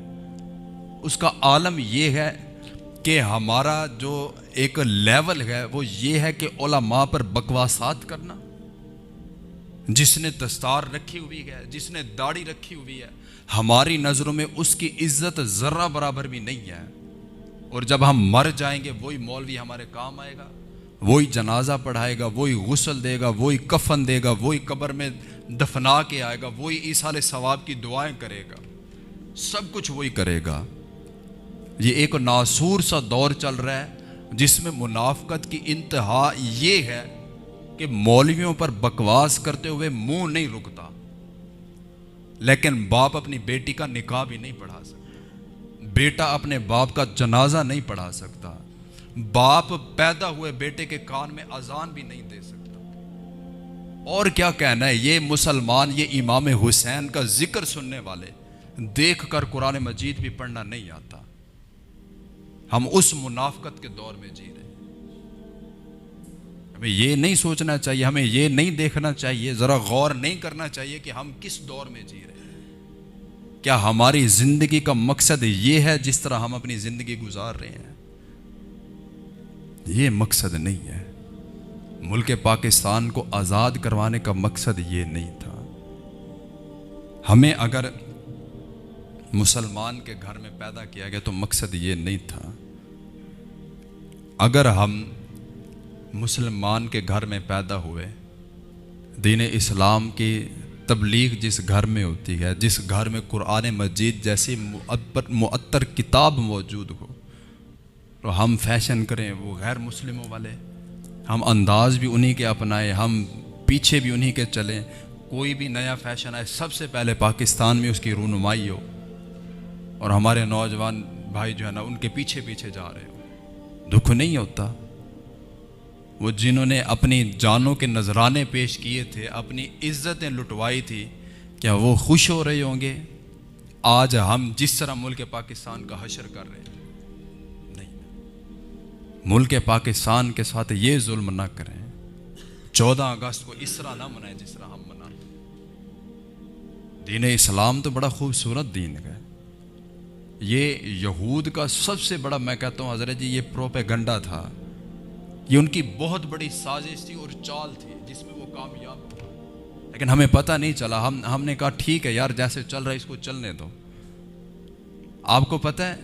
اس کا عالم یہ ہے کہ ہمارا جو ایک لیول ہے وہ یہ ہے کہ علماء پر بکواسات کرنا۔ جس نے دستار رکھی ہوئی ہے، جس نے داڑھی رکھی ہوئی ہے، ہماری نظروں میں اس کی عزت ذرہ برابر بھی نہیں ہے، اور جب ہم مر جائیں گے وہی مولوی ہمارے کام آئے گا، وہی جنازہ پڑھائے گا، وہی غسل دے گا، وہی کفن دے گا، وہی قبر میں دفنا کے آئے گا، وہی ایصال ثواب کی دعائیں کرے گا، سب کچھ وہی کرے گا۔ یہ ایک ناسور سا دور چل رہا ہے جس میں منافقت کی انتہا یہ ہے کہ مولویوں پر بکواس کرتے ہوئے منہ نہیں رکتا، لیکن باپ اپنی بیٹی کا نکاح بھی نہیں پڑھا سکتا، بیٹا اپنے باپ کا جنازہ نہیں پڑھا سکتا، باپ پیدا ہوئے بیٹے کے کان میں اذان بھی نہیں دے سکتا۔ اور کیا کہنا ہے، یہ مسلمان، یہ امام حسین کا ذکر سننے والے دیکھ کر قرآن مجید بھی پڑھنا نہیں آتا۔ ہم اس منافقت کے دور میں جی رہے ہیں۔ ہمیں یہ نہیں سوچنا چاہیے، ہمیں یہ نہیں دیکھنا چاہیے، ذرا غور نہیں کرنا چاہیے کہ ہم کس دور میں جی رہے ہیں۔ کیا ہماری زندگی کا مقصد یہ ہے جس طرح ہم اپنی زندگی گزار رہے ہیں؟ یہ مقصد نہیں ہے۔ ملک پاکستان کو آزاد کروانے کا مقصد یہ نہیں تھا۔ ہمیں اگر مسلمان کے گھر میں پیدا کیا گیا تو مقصد یہ نہیں تھا۔ اگر ہم مسلمان کے گھر میں پیدا ہوئے، دین اسلام کی تبلیغ جس گھر میں ہوتی ہے، جس گھر میں قرآن مجید جیسی معطر کتاب موجود ہو، تو ہم فیشن کریں وہ غیر مسلموں والے، ہم انداز بھی انہی کے اپنائیں، ہم پیچھے بھی انہی کے چلیں، کوئی بھی نیا فیشن آئے سب سے پہلے پاکستان میں اس کی رونمائی ہو، اور ہمارے نوجوان بھائی جو ہے نا ان کے پیچھے پیچھے جا رہے ہو، دکھ نہیں ہوتا؟ وہ جنہوں نے اپنی جانوں کے نذرانے پیش کیے تھے، اپنی عزتیں لٹوائی تھی، کیا وہ خوش ہو رہے ہوں گے آج ہم جس طرح ملک پاکستان کا حشر کر رہے ہیں؟ نہیں، ملک پاکستان کے ساتھ یہ ظلم نہ کریں۔ 14 اگست کو اس طرح نہ منائیں جس طرح ہم منائیں۔ دین اسلام تو بڑا خوبصورت دین ہے۔ یہ یہود کا سب سے بڑا، میں کہتا ہوں حضرت جی، یہ پروپیگنڈا تھا، یہ ان کی بہت بڑی سازش تھی اور چال تھی جس میں وہ کامیاب ہوئے، لیکن ہمیں پتہ نہیں چلا۔ ہم نے کہا ٹھیک ہے یار، جیسے چل رہا ہے اس کو چلنے دو۔ آپ کو پتہ ہے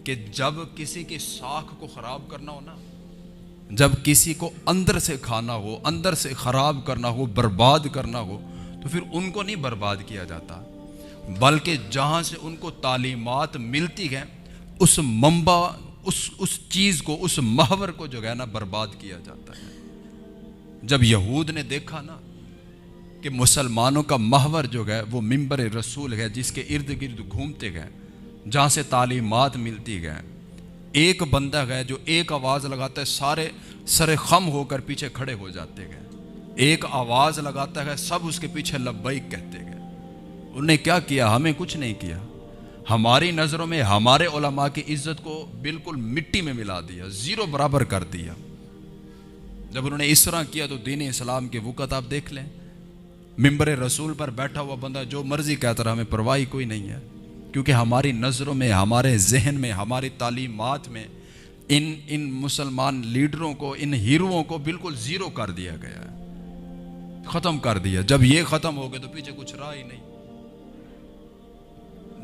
کہ جب کسی کی ساکھ کو خراب کرنا ہو نا، جب کسی کو اندر سے کھانا ہو، اندر سے خراب کرنا ہو، برباد کرنا ہو، تو پھر ان کو نہیں برباد کیا جاتا، بلکہ جہاں سے ان کو تعلیمات ملتی ہے اس منبع، اس چیز کو، اس محور کو جو ہے نا برباد کیا جاتا ہے۔ جب یہود نے دیکھا نا کہ مسلمانوں کا محور جو ہے وہ منبر رسول ہے، جس کے ارد گرد گھومتے گئے، جہاں سے تعلیمات ملتی گئے. ایک بندہ ہے جو ایک آواز لگاتا ہے، سارے سر خم ہو کر پیچھے کھڑے ہو جاتے گئے. ایک آواز لگاتا ہے، سب اس کے پیچھے لبیک کہتے گئے. انہوں نے کیا کیا؟ ہمیں کچھ نہیں کیا. ہماری نظروں میں ہمارے علماء کی عزت کو بالکل مٹی میں ملا دیا، زیرو برابر کر دیا. جب انہوں نے اس طرح کیا تو دین اسلام کے وقت آپ دیکھ لیں، منبر رسول پر بیٹھا ہوا بندہ جو مرضی کہتا رہا، ہمیں پرواہ کوئی نہیں ہے، کیونکہ ہماری نظروں میں، ہمارے ذہن میں، ہماری تعلیمات میں ان مسلمان لیڈروں کو، ان ہیروؤں کو بالکل زیرو کر دیا گیا ہے، ختم کر دیا. جب یہ ختم ہو گئے تو پیچھے کچھ رہا ہی نہیں.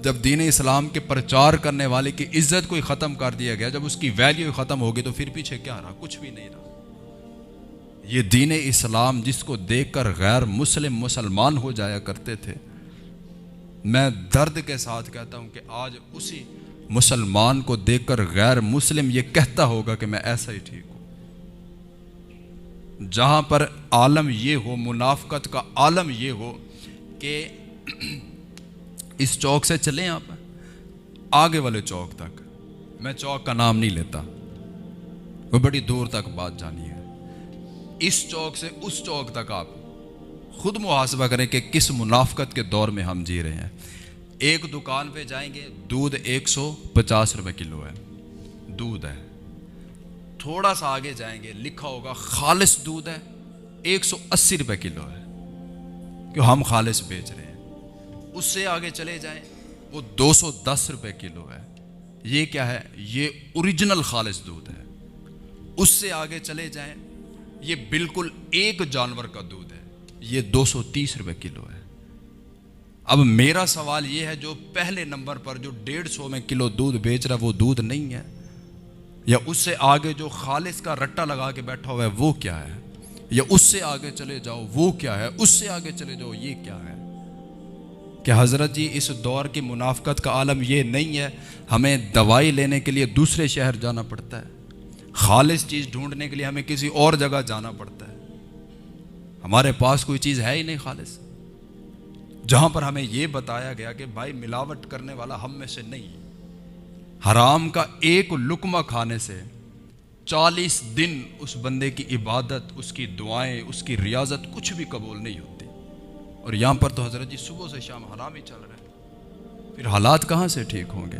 جب دین اسلام کے پرچار کرنے والے کی عزت کو ہی ختم کر دیا گیا، جب اس کی ویلیو ختم ہو گئی، تو پھر پیچھے کیا رہا؟ کچھ بھی نہیں رہا. یہ دین اسلام جس کو دیکھ کر غیر مسلم مسلمان ہو جایا کرتے تھے، میں درد کے ساتھ کہتا ہوں کہ آج اسی مسلمان کو دیکھ کر غیر مسلم یہ کہتا ہوگا کہ میں ایسا ہی ٹھیک ہوں. جہاں پر عالم یہ ہو، منافقت کا عالم یہ ہو کہ اس چوک سے چلیں آپ آگے والے چوک تک، میں چوک کا نام نہیں لیتا، وہ بڑی دور تک بات جانی ہے. اس چوک سے اس چوک تک آپ خود محاسبہ کریں کہ کس منافقت کے دور میں ہم جی رہے ہیں. ایک دکان پہ جائیں گے، دودھ 150 روپے کلو ہے، دودھ ہے. تھوڑا سا آگے جائیں گے، لکھا ہوگا خالص دودھ ہے، 180 روپے کلو ہے، کہ ہم خالص بیچ رہے ہیں. اس سے آگے چلے جائیں، وہ 210 روپے کلو ہے. یہ کیا ہے؟ یہ اوریجنل خالص دودھ ہے. اس سے آگے چلے جائیں، یہ بالکل ایک جانور کا دودھ ہے، یہ 230 روپے کلو ہے. اب میرا سوال یہ ہے، جو پہلے نمبر پر جو 150 میں کلو دودھ بیچ رہا ہے وہ دودھ نہیں ہے؟ یا اس سے آگے جو خالص کا رٹا لگا کے بیٹھا ہوا ہے وہ کیا ہے؟ یا اس سے آگے چلے جاؤ وہ کیا ہے؟ اس سے آگے چلے جاؤ یہ کیا ہے؟ کہ حضرت جی اس دور کی منافقت کا عالم یہ نہیں ہے ہمیں دوائی لینے کے لیے دوسرے شہر جانا پڑتا ہے، خالص چیز ڈھونڈنے کے لیے ہمیں کسی اور جگہ جانا پڑتا ہے. ہمارے پاس کوئی چیز ہے ہی نہیں خالص، جہاں پر ہمیں یہ بتایا گیا کہ بھائی ملاوٹ کرنے والا ہم میں سے نہیں. حرام کا ایک لقمہ کھانے سے 40 دن اس بندے کی عبادت، اس کی دعائیں، اس کی ریاضت کچھ بھی قبول نہیں ہوتی. اور یہاں پر تو حضرت جی صبح سے شام حرام ہی چل رہا ہے. پھر حالات کہاں سے ٹھیک ہوں گے؟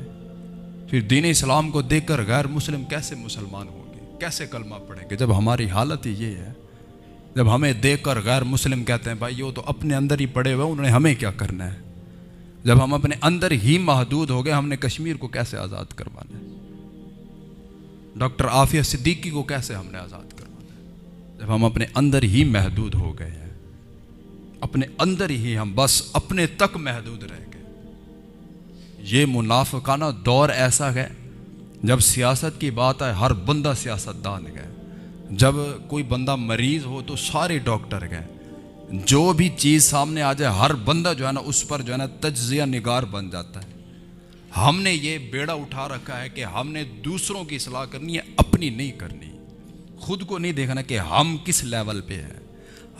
پھر دین اسلام کو دیکھ کر غیر مسلم کیسے مسلمان ہوں گے؟ کیسے کلمہ پڑھیں گے جب ہماری حالت ہی یہ ہے؟ جب ہمیں دیکھ کر غیر مسلم کہتے ہیں بھائی وہ تو اپنے اندر ہی پڑے ہوئے، انہوں نے ہمیں کیا کرنا ہے؟ جب ہم اپنے اندر ہی محدود ہو گئے، ہم نے کشمیر کو کیسے آزاد کروانا ہے؟ ڈاکٹر عافیہ صدیقی کو کیسے ہم نے آزاد کروانا ہے؟ جب ہم اپنے اندر ہی محدود ہو گئے ہیں، اپنے اندر ہی ہم بس اپنے تک محدود رہ گئے. یہ منافقانہ دور ایسا ہے، جب سیاست کی بات آئے ہر بندہ سیاست دان گئے، جب کوئی بندہ مریض ہو تو سارے ڈاکٹر گئے، جو بھی چیز سامنے آ جائے ہر بندہ جو ہے نا اس پر جو ہے نا تجزیہ نگار بن جاتا ہے. ہم نے یہ بیڑا اٹھا رکھا ہے کہ ہم نے دوسروں کی اصلاح کرنی ہے، اپنی نہیں کرنی. خود کو نہیں دیکھنا کہ ہم کس لیول پہ ہیں،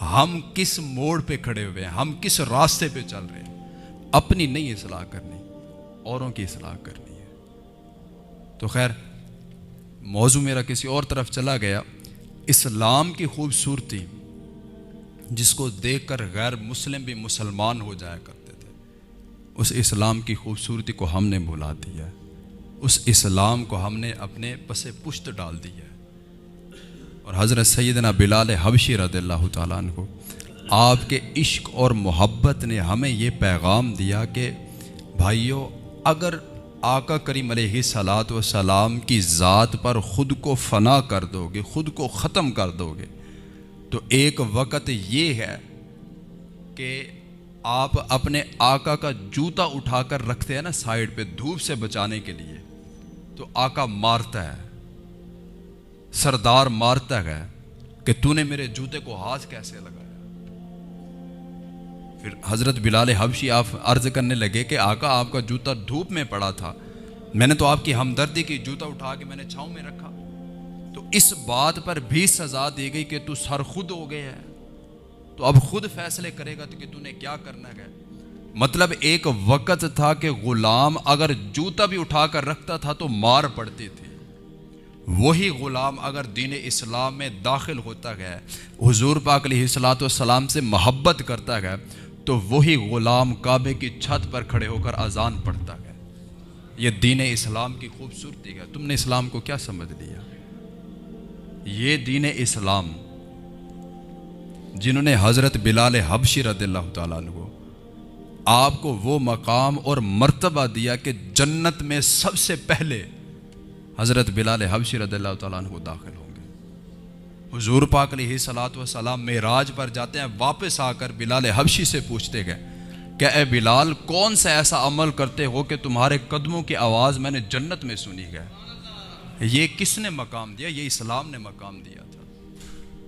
ہم کس موڑ پہ کھڑے ہوئے ہیں، ہم کس راستے پہ چل رہے ہیں. اپنی نہیں اصلاح کرنی، اوروں کی اصلاح کرنی ہے. تو خیر موضوع میرا کسی اور طرف چلا گیا. اسلام کی خوبصورتی جس کو دیکھ کر غیر مسلم بھی مسلمان ہو جایا کرتے تھے، اس اسلام کی خوبصورتی کو ہم نے بھلا دیا ہے. اس اسلام کو ہم نے اپنے پس پشت ڈال دیا ہے. اور حضرت سیدنا بلال حبشی رضی اللہ تعالیٰ عنہ کو آپ کے عشق اور محبت نے ہمیں یہ پیغام دیا کہ بھائیو، اگر آقا کریم علیہ الصلاۃ والسلام کی ذات پر خود کو فنا کر دو گے، خود کو ختم کر دو گے، تو ایک وقت یہ ہے کہ آپ اپنے آقا کا جوتا اٹھا کر رکھتے ہیں نا سائیڈ پہ دھوپ سے بچانے کے لیے، تو آقا مارتا ہے، سردار مارتا ہے کہ تو نے میرے جوتے کو ہاتھ کیسے لگایا. پھر حضرت بلال حبشی آپ عرض کرنے لگے کہ آقا آپ کا جوتا دھوپ میں پڑا تھا، میں نے تو آپ کی ہمدردی کی جوتا اٹھا کے میں نے چھاؤں میں رکھا. تو اس بات پر بھی سزا دی گئی کہ تو سرخود ہو گیا ہے. تو اب خود فیصلے کرے گا کہ تو نے کیا کرنا ہے۔ مطلب ایک وقت تھا کہ غلام اگر جوتا بھی اٹھا کر رکھتا تھا تو مار پڑتی تھی، وہی غلام اگر دین اسلام میں داخل ہوتا گیا، حضور پاک علیہ الصلوۃ والسلام سے محبت کرتا گیا، تو وہی غلام کعبے کی چھت پر کھڑے ہو کر اذان پڑھتا گیا۔ یہ دین اسلام کی خوبصورتی ہے۔ تم نے اسلام کو کیا سمجھ لیا؟ یہ دین اسلام جنہوں نے حضرت بلال حبشی رضی اللہ تعالیٰ عنہ آپ کو وہ مقام اور مرتبہ دیا کہ جنت میں سب سے پہلے حضرت بلال حبشی رضی اللہ تعالیٰ عنہ داخل ہوں گے۔ حضور پاک علیہ الصلوۃ والسلام معراج پر جاتے ہیں، واپس آ کر بلال حبشی سے پوچھتے گئے کہ اے بلال، کون سا ایسا عمل کرتے ہو کہ تمہارے قدموں کی آواز میں نے جنت میں سنی ہے؟ یہ کس نے مقام دیا؟ یہ اسلام نے مقام دیا تھا۔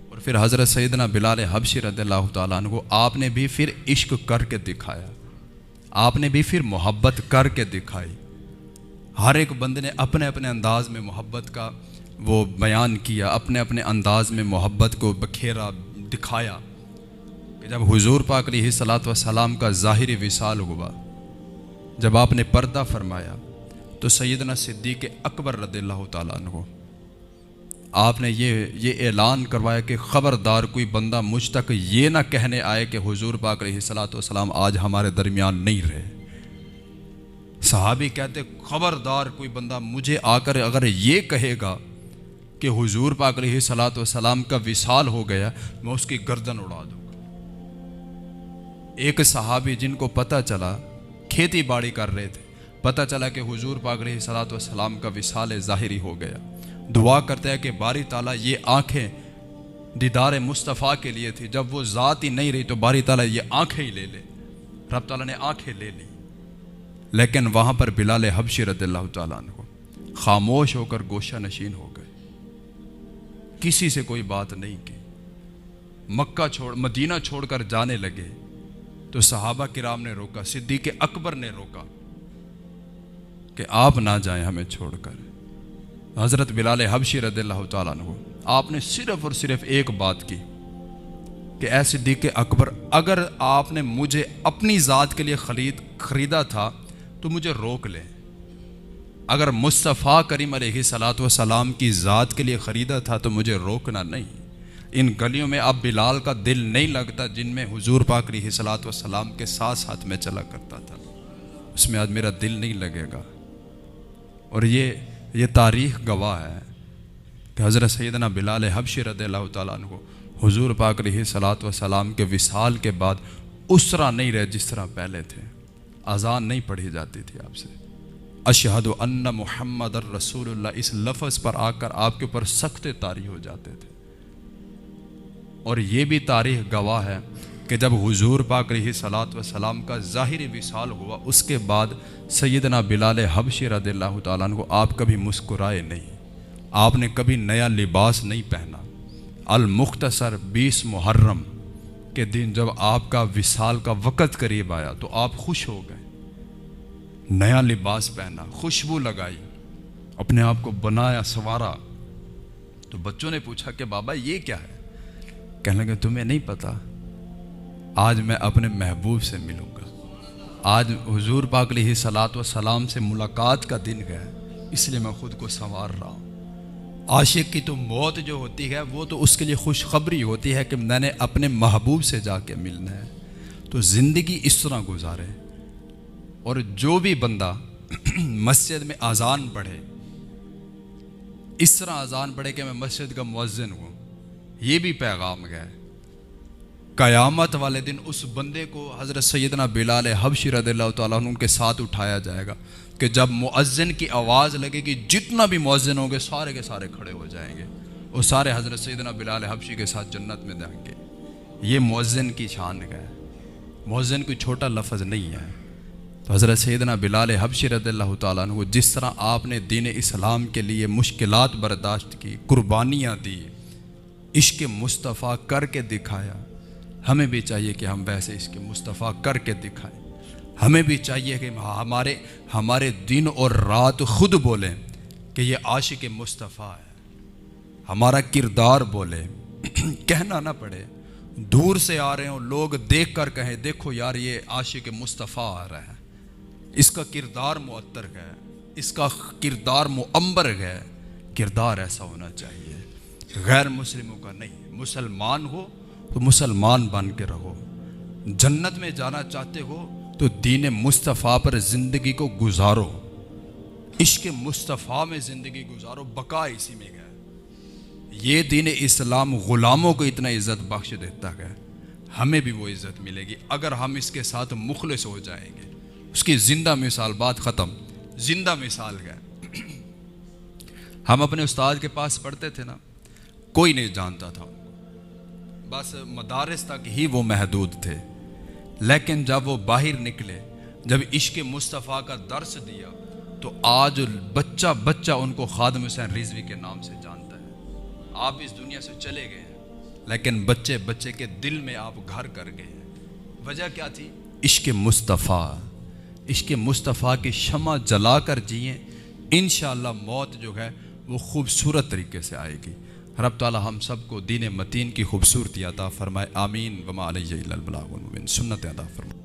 اور پھر حضرت سیدنا بلال حبشی رضی اللہ تعالیٰ عنہ آپ نے بھی پھر عشق کر کے دکھایا، آپ نے بھی پھر محبت کر کے دکھائی۔ ہر ایک بندے نے اپنے اپنے انداز میں محبت کا وہ بیان کیا، اپنے اپنے انداز میں محبت کو بکھیرا، دکھایا۔ کہ جب حضور پاک علیہ الصلوۃ والسلام کا ظاہری وصال ہوا، جب آپ نے پردہ فرمایا، تو سیدنا صدیق اکبر رضی اللہ تعالیٰ عنہ آپ نے یہ اعلان کروایا کہ خبردار کوئی بندہ مجھ تک یہ نہ کہنے آئے کہ حضور پاک علیہ الصلوۃ والسلام آج ہمارے درمیان نہیں رہے۔ صحابی کہتے خبردار کوئی بندہ مجھے آ کر اگر یہ کہے گا کہ حضور پاک علیہ الصلوۃ والسلام کا وصال ہو گیا، میں اس کی گردن اڑا دوں گا۔ ایک صحابی جن کو پتہ چلا، کھیتی باڑی کر رہے تھے، پتہ چلا کہ حضور پاک علیہ الصلوۃ والسلام کا وصال ظاہری ہو گیا، دعا کرتا ہے کہ باری تعالیٰ یہ آنکھیں دیدار مصطفیٰ کے لیے تھی، جب وہ ذات ہی نہیں رہی تو باری تعالیٰ یہ آنکھیں ہی لے لے۔ رب تعالیٰ نے آنکھیں لے لی، لیکن وہاں پر بلال حبشی رضی اللہ تعالیٰ عنہ خاموش ہو کر گوشہ نشین ہو گئے، کسی سے کوئی بات نہیں کی۔ مدینہ چھوڑ کر جانے لگے تو صحابہ کرام نے روکا، صدیق اکبر نے روکا کہ آپ نہ جائیں ہمیں چھوڑ کر۔ حضرت بلال حبشی رضی اللہ تعالیٰ عنہ آپ نے صرف اور صرف ایک بات کی کہ اے صدیق اکبر، اگر آپ نے مجھے اپنی ذات کے لیے خریدا تھا تو مجھے روک لیں، اگر مصطفیٰ کریم علیہ الصلوۃ والسلام کی ذات کے لیے خریدا تھا تو مجھے روکنا نہیں۔ ان گلیوں میں اب بلال کا دل نہیں لگتا جن میں حضور پاک علیہ الصلوۃ والسلام کے ساتھ ساتھ میں چلا کرتا تھا، اس میں آج میرا دل نہیں لگے گا۔ اور یہ تاریخ گواہ ہے کہ حضرت سیدنا بلال حبشی رضی اللہ تعالیٰ عنہ حضور پاک علیہ الصلوۃ والسلام کے وصال کے بعد اس طرح نہیں رہے جس طرح پہلے تھے۔ اذان نہیں پڑھی جاتی تھی آپ سے، اشہد ان محمد الرسول اللہ، اس لفظ پر آ کر آپ کے اوپر سخت طاری ہو جاتے تھے۔ اور یہ بھی تاریخ گواہ ہے کہ جب حضور پاک علیہ الصلوۃ والسلام کا ظاہری وصال ہوا، اس کے بعد سیدنا بلال حبشی رضی اللہ تعالیٰ عنہ آپ کبھی مسکرائے نہیں، آپ نے کبھی نیا لباس نہیں پہنا۔ المختصر 20 محرم کے دن جب آپ کا وصال کا وقت قریب آیا تو آپ خوش ہو گئے، نیا لباس پہنا، خوشبو لگائی، اپنے آپ کو بنایا سنوارا۔ تو بچوں نے پوچھا کہ بابا یہ کیا ہے؟ کہنے لگے تمہیں نہیں پتا، آج میں اپنے محبوب سے ملوں گا، آج حضور پاک علیہ الصلوۃ والسلام سے ملاقات کا دن ہے، اس لیے میں خود کو سنوار رہا ہوں۔ عاشق کی تو موت جو ہوتی ہے وہ تو اس کے لیے خوشخبری ہوتی ہے کہ میں نے اپنے محبوب سے جا کے ملنا ہے۔ تو زندگی اس طرح گزارے، اور جو بھی بندہ مسجد میں اذان پڑھے، اس طرح اذان پڑھے کہ میں مسجد کا مؤذن ہوں، یہ بھی پیغام گیا ہے۔ قیامت والے دن اس بندے کو حضرت سیدنا بلال حبشی رضی اللہ تعالیٰ عنہ کے ساتھ اٹھایا جائے گا کہ جب مؤذن کی آواز لگے گی، جتنا بھی مؤذن ہوں گے سارے کے سارے کھڑے ہو جائیں گے، اور سارے حضرت سیدنا بلال حبشی کے ساتھ جنت میں جائیں گے۔ یہ مؤذن کی شان ہے، مؤذن کوئی چھوٹا لفظ نہیں ہے۔ تو حضرت سیدنا بلال حبشی رضی اللہ تعالیٰ عنہ جس طرح آپ نے دین اسلام کے لیے مشکلات برداشت کی، قربانیاں دی، عشق مصطفیٰ کر کے دکھایا، ہمیں بھی چاہیے کہ ہم ویسے عشق مصطفیٰ کر کے دکھائیں۔ ہمیں بھی چاہیے کہ ہمارے دن اور رات خود بولیں کہ یہ عاشق مصطفیٰ ہے، ہمارا کردار بولے، کہنا نہ پڑے دور سے آ رہے ہوں، لوگ دیکھ کر کہیں دیکھو یار یہ عاشق مصطفیٰ آ رہا ہے، اس کا کردار معطر ہے، اس کا کردار معمر ہے، کردار ایسا ہونا چاہیے، غیر مسلموں کا نہیں۔ مسلمان ہو تو مسلمان بن کے رہو، جنت میں جانا چاہتے ہو تو دین مصطفیٰ پر زندگی کو گزارو، عشق مصطفیٰ میں زندگی گزارو، بقا اسی میں ہے۔ یہ دین اسلام غلاموں کو اتنا عزت بخش دیتا ہے، ہمیں بھی وہ عزت ملے گی اگر ہم اس کے ساتھ مخلص ہو جائیں گے۔ اس کی زندہ مثال، بات ختم، زندہ مثال ہے۔ ہم اپنے استاد کے پاس پڑھتے تھے نا، کوئی نہیں جانتا تھا، بس مدارس تک ہی وہ محدود تھے، لیکن جب وہ باہر نکلے، جب عشق مصطفیٰ کا درس دیا تو آج بچہ بچہ ان کو خادم حسین رضوی کے نام سے جانتا ہے۔ آپ اس دنیا سے چلے گئے ہیں لیکن بچے بچے کے دل میں آپ گھر کر گئے ہیں۔ وجہ کیا تھی؟ عشق مصطفیٰ، عشق مصطفیٰ کی شمع جلا کر جئیں، انشاءاللہ موت جو ہے وہ خوبصورت طریقے سے آئے گی۔ رب تعالی ہم سب کو دین متین کی خوبصورتی عطا فرمائے، آمین۔ وما علیہ الا البلاغ المبین، سنت عطا فرمائے۔